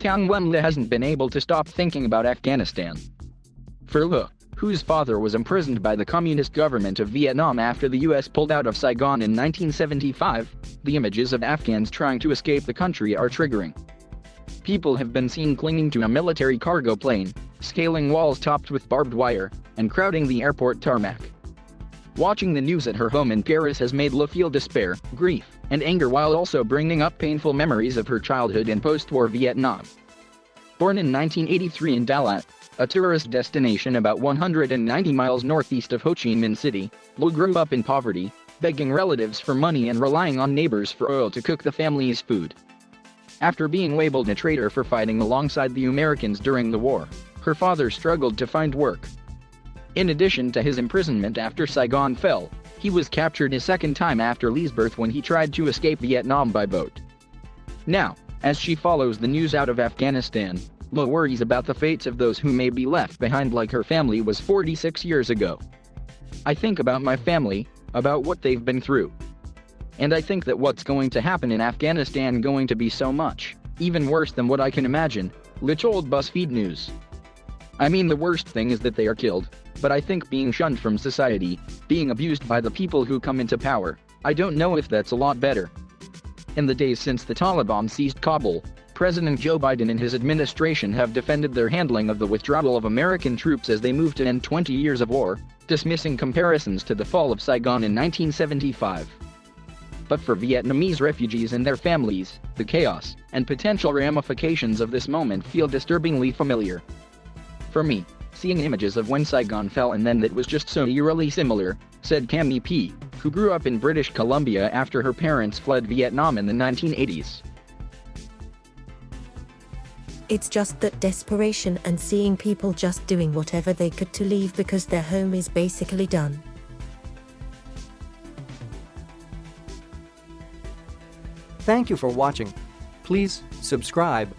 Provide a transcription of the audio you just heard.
Thao-Nguyen hasn't been able to stop thinking about Afghanistan. For Le, whose father was imprisoned by the communist government of Vietnam after the US pulled out of Saigon in 1975, the images of Afghans trying to escape the country are triggering. People have been seen clinging to a military cargo plane, scaling walls topped with barbed wire, and crowding the airport tarmac. Watching the news at her home in Paris has made Le feel despair, grief, and anger while also bringing up painful memories of her childhood in post-war Vietnam. Born in 1983 in Dalat, a tourist destination about 190 miles northeast of Ho Chi Minh City, Le grew up in poverty, begging relatives for money and relying on neighbors for oil to cook the family's food. After being labeled a traitor for fighting alongside the Americans during the war, her father struggled to find work. In addition to his imprisonment after Saigon fell, he was captured a second time after Lee's birth when he tried to escape Vietnam by boat. Now, as she follows the news out of Afghanistan, Le worries about the fates of those who may be left behind like her family was 46 years ago. I think about my family, about what they've been through. And I think that what's going to happen in Afghanistan going to be so much, even worse than what I can imagine, Le told BuzzFeed News. I mean, the worst thing is that they are killed, but I think being shunned from society, being abused by the people who come into power, I don't know if that's a lot better. In the days since the Taliban seized Kabul, President Joe Biden and his administration have defended their handling of the withdrawal of American troops as they move to end 20 years of war, dismissing comparisons to the fall of Saigon in 1975. But for Vietnamese refugees and their families, the chaos and potential ramifications of this moment feel disturbingly familiar. For me, seeing images of when Saigon fell and then that was just so eerily similar, said Cami P., who grew up in British Columbia after her parents fled Vietnam in the 1980s. It's just that desperation and seeing people just doing whatever they could to leave because their home is basically done. Thank you for watching. Please subscribe